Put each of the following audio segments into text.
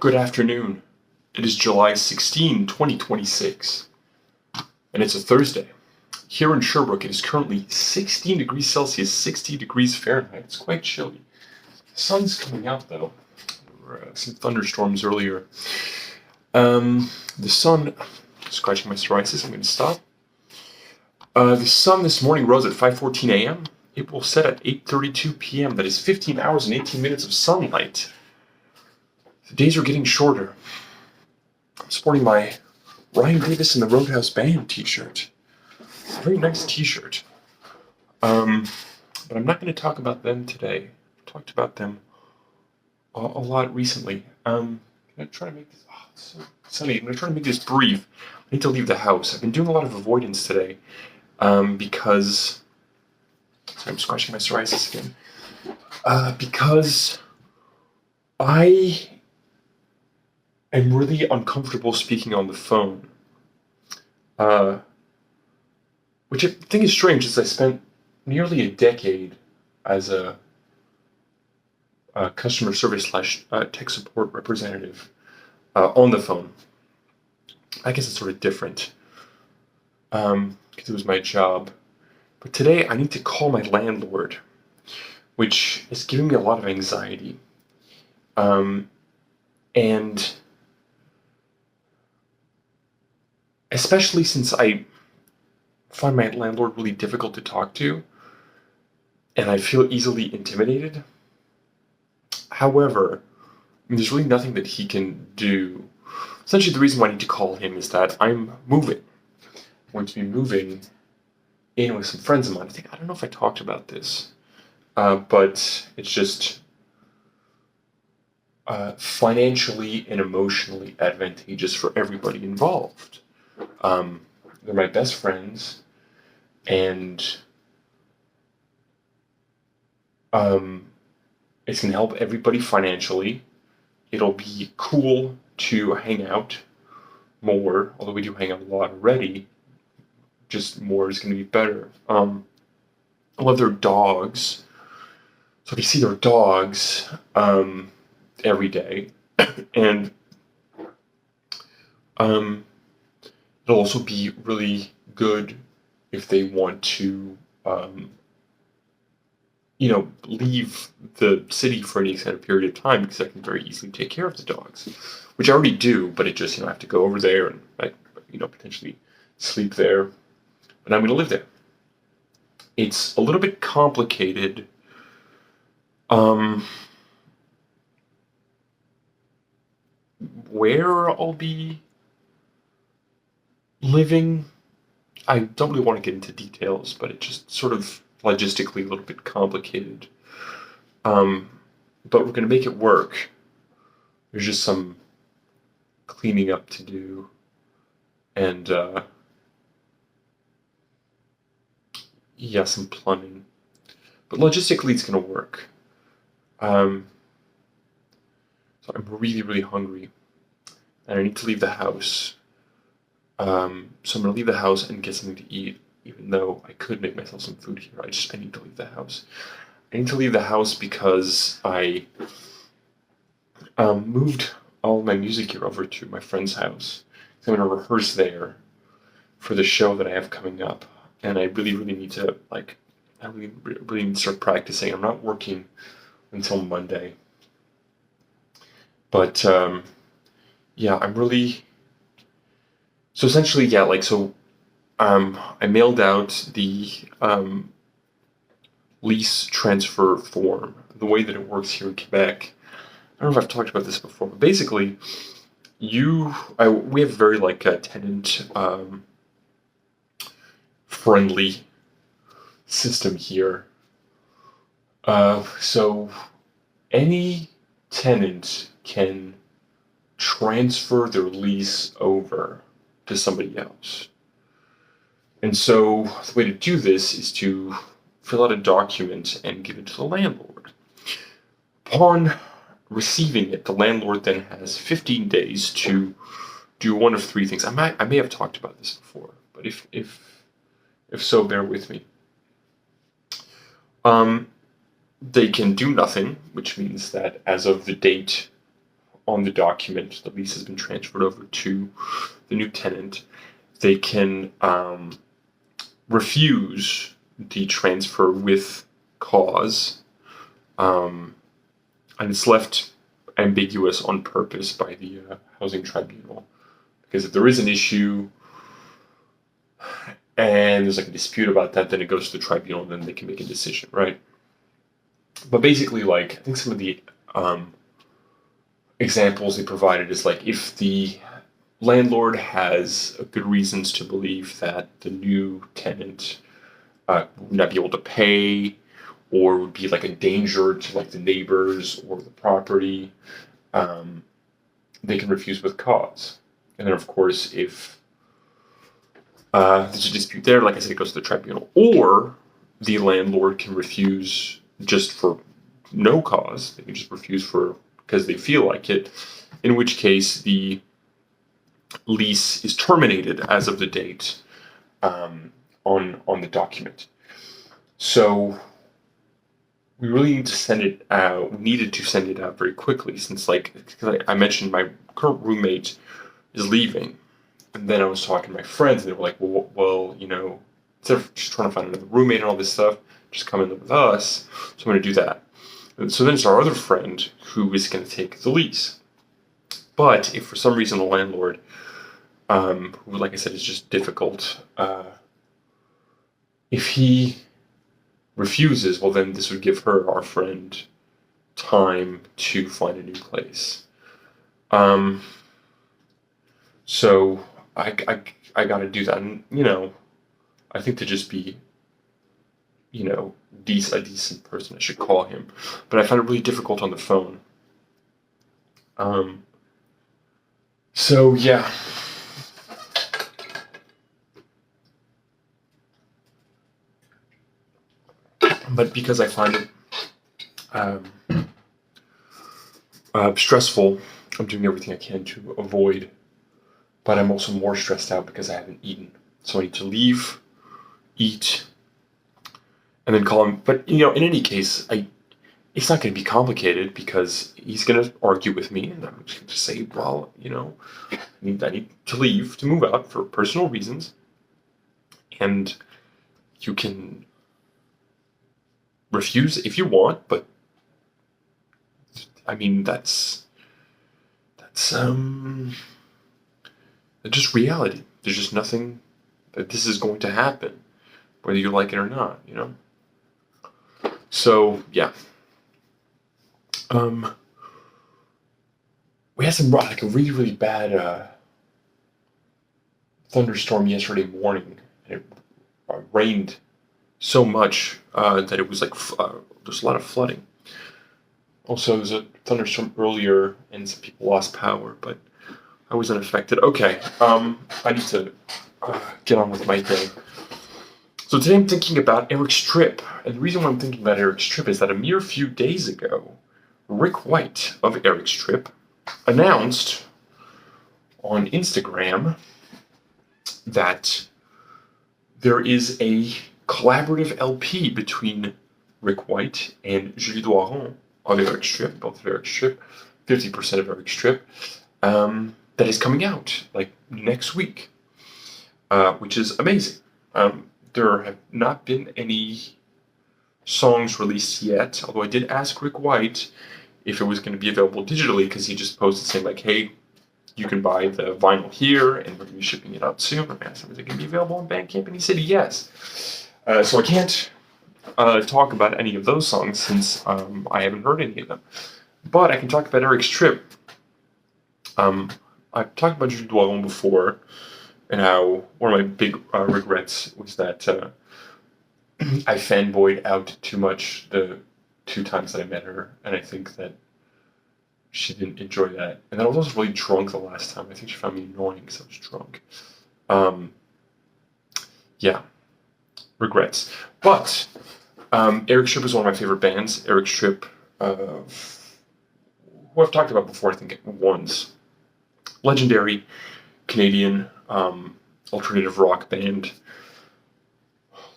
Good afternoon. It is July 16, 2026, and it's a Thursday. Here in Sherbrooke, it is currently 16 degrees Celsius, 60 degrees Fahrenheit. It's quite chilly. The sun's coming out, though. There were some thunderstorms earlier. The sun, scratching my psoriasis, I'm going to stop. The sun this morning rose at 5:14 a.m. It will set at 8:32 p.m. That is 15 hours and 18 minutes of sunlight. The days are getting shorter. I'm sporting my Ryan Davis and the Roadhouse Band t-shirt. It's a very nice t-shirt. But I'm not going to talk about them today. I've talked about them a lot recently. I'm going to try to make this... Oh, it's so sunny. I'm going to try to make this brief. I need to leave the house. I've been doing a lot of avoidance today because... Sorry, I'm scratching my psoriasis again. Because I am really uncomfortable speaking on the phone. Which I think is strange, as I spent nearly a decade as a customer service slash tech support representative on the phone. I guess it's sort of different because it was my job. But today I need to call my landlord, which is giving me a lot of anxiety. And especially since I find my landlord really difficult to talk to, and I feel easily intimidated. However, there's really nothing that he can do. Essentially, the reason why I need to call him is that I'm moving. I'm going to be moving in with some friends of mine. I don't know if I talked about this, but it's just financially and emotionally advantageous for everybody involved. They're my best friends, and it's going to help everybody financially. It'll be cool to hang out more, although we do hang out a lot already. Just more is going to be better. I love their dogs, so I can see their dogs every day, and it'll also be really good if they want to, leave the city for any extended period of time, because I can very easily take care of the dogs, which I already do, but it just, I have to go over there and, potentially sleep there, but I'm going to live there. It's a little bit complicated. Where I'll be living, I don't really want to get into details, but it's just sort of logistically a little bit complicated. But we're going to make it work. There's just some cleaning up to do, and some plumbing. But logistically, it's going to work. So I'm really, really hungry, and I need to leave the house. So I'm going to leave the house and get something to eat, even though I could make myself some food here. I need to leave the house. I need to leave the house because I moved all my music gear over to my friend's house. So I'm going to rehearse there for the show that I have coming up. And I really, really need to, I really, really need to start practicing. I'm not working until Monday. But, I'm really... So essentially, I mailed out the lease transfer form. The way that it works here in Quebec, I don't know if I've talked about this before, but basically, we have very tenant friendly system here. So any tenant can transfer their lease over to somebody else. And so the way to do this is to fill out a document and give it to the landlord. Upon receiving it, the landlord then has 15 days to do one of three things. I may have talked about this before, but if so, bear with me. They can do nothing, which means that as of the date on the document, the lease has been transferred over to the new tenant, they can refuse the transfer with cause, and it's left ambiguous on purpose by the housing tribunal, because if there is an issue and there's like a dispute about that, then it goes to the tribunal and then they can make a decision, right? But basically, like, I think some of the examples they provided is like if the landlord has good reasons to believe that the new tenant would not be able to pay, or would be like a danger to like the neighbors or the property, they can refuse with cause. And then, of course, if there's a dispute there, like I said, it goes to the tribunal. Or the landlord can refuse just for no cause. They can just refuse for because they feel like it, in which case the lease is terminated as of the date on the document. So we really need to send it out. We needed to send it out very quickly, since, like, because I mentioned my current roommate is leaving, and then I was talking to my friends, and they were like, well, you know, instead of just trying to find another roommate and all this stuff, just come and live with us. So I'm going to do that. And so then it's our other friend who is going to take the lease. But if for some reason the landlord, who, like I said, is just difficult, if he refuses, well, then this would give our friend, time to find a new place. So I got to do that, and I think to just be, a decent person, I should call him, but I found it really difficult on the phone. So yeah. But because I find it stressful, I'm doing everything I can to avoid. But I'm also more stressed out because I haven't eaten. So I need to leave, eat, and then call him. But, in any case, it's not going to be complicated, because he's going to argue with me, and I'm just going to say, well, I need to leave, to move out for personal reasons. And you can refuse if you want, but I mean, that's just reality. There's just nothing that this is going to happen, whether you like it or not, So yeah. We had some like a really, really bad thunderstorm yesterday morning, and it rained so much that it was like there's a lot of flooding. Also, there was a thunderstorm earlier, and some people lost power, but I was unaffected. Okay, I need to get on with my day. So today I'm thinking about Eric's trip, and the reason why I'm thinking about Eric's trip is that a mere few days ago, Rick White of Eric's Trip announced on Instagram that there is a collaborative LP between Rick White and Julie Doiron of Eric's Trip, both of Eric's Trip, 50% of Eric's Trip, that is coming out like next week, which is amazing. There have not been any songs released yet, although I did ask Rick White if it was going to be available digitally, because he just posted saying like, hey, you can buy the vinyl here, and we're going to be shipping it out soon. I asked him, is it going to be available on Bandcamp? And he said yes. So I can't talk about any of those songs, since I haven't heard any of them. But I can talk about Eric's Trip. I've talked about Julie Doiron before, and how one of my big regrets was that I fanboyed out too much the 2 times that I met her, and I think that she didn't enjoy that. And then I was also really drunk the last time. I think she found me annoying because I was drunk. Yeah, regrets. But Eric's Trip is one of my favorite bands. Eric's Trip, who I've talked about before, I think once. Legendary Canadian alternative rock band,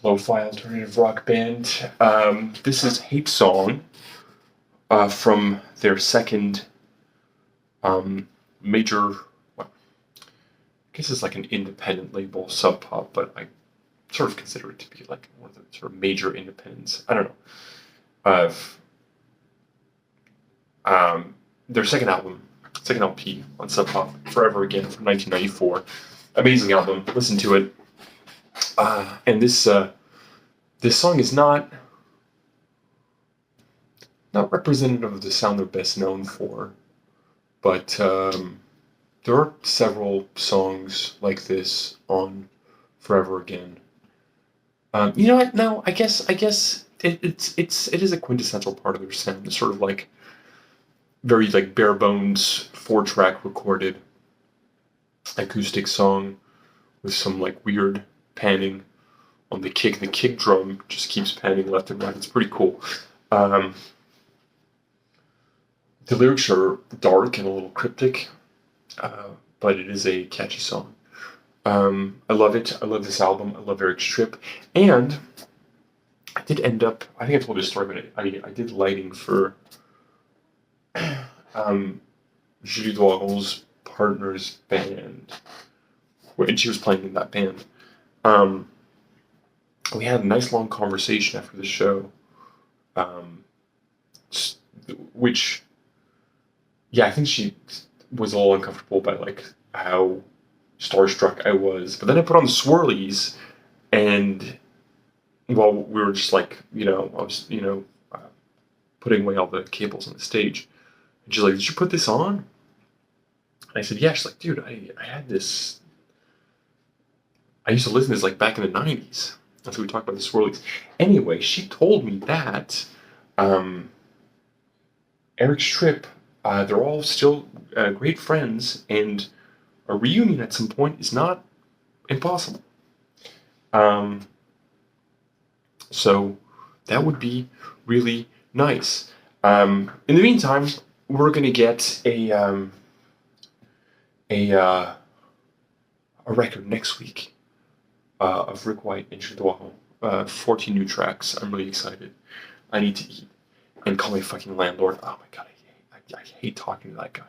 lo-fi alternative rock band. This is Hate Song from their second Major, well, I guess it's like an independent label, Sub Pop, but I sort of consider it to be like one of the sort of major independents. I don't know. Of their second album, second LP on Sub Pop, Forever Again from 1994. Amazing album. Listen to it. And this song is not representative of the sound they're best known for, but there are several songs like this on Forever Again. You know what? No, I guess it is a quintessential part of their sound. It's sort of like very like bare bones 4-track recorded acoustic song with some like weird panning on the kick. The kick drum just keeps panning left and right. It's pretty cool. The lyrics are dark and a little cryptic, but it is a catchy song. I love it. I love this album. I love Eric's Trip. And I did end up, I think I told you a story, but I did lighting for Julie Doiron's partner's band, and she was playing in that band. We had a nice long conversation after the show, which, yeah, I think she was a little uncomfortable by like how starstruck I was. But then I put on the swirlies, and well, we were just like, I was, putting away all the cables on the stage. And she's like, "Did you put this on?" And I said, "Yeah." She's like, "Dude, I had this. I used to listen to this like back in the 90s. That's what we talked about the swirlies. Anyway, she told me that Eric's Trip, they're all still great friends, and a reunion at some point is not impossible. So that would be really nice. In the meantime, we're gonna get a record next week of Rick White and Shadow. 14 new tracks. I'm really excited. I need to eat. And Call Me Fucking Landlord. Oh my god, I hate talking to that guy.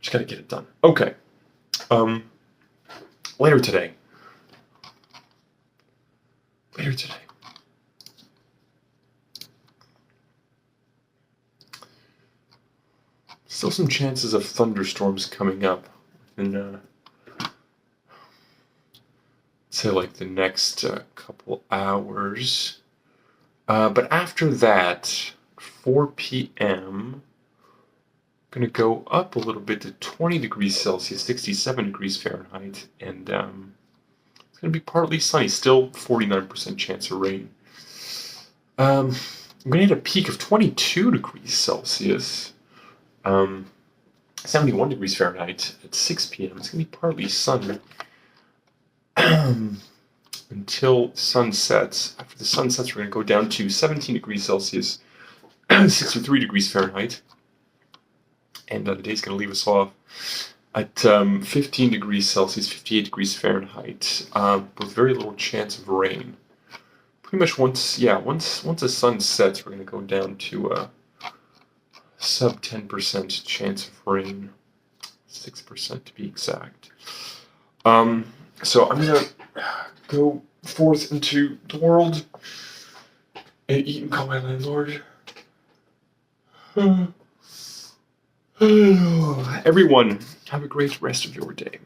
Just gotta get it done. Okay. Later today. Still some chances of thunderstorms coming up in, say, like the next couple hours. But after that, 4 p.m., going to go up a little bit to 20 degrees Celsius, 67 degrees Fahrenheit, and it's going to be partly sunny, still 49% chance of rain. I'm going to hit a peak of 22 degrees Celsius, 71 degrees Fahrenheit at 6 p.m. It's going to be partly sunny until sun sets. After the sun sets, we're going to go down to 17 degrees Celsius, 63 degrees Fahrenheit. And the day's going to leave us off at 15 degrees Celsius, 58 degrees Fahrenheit, with very little chance of rain. Pretty much once the sun sets, we're going to go down to a sub 10% chance of rain, 6% to be exact. So I'm going to go forth into the world and eat and call my landlord. Everyone, have a great rest of your day.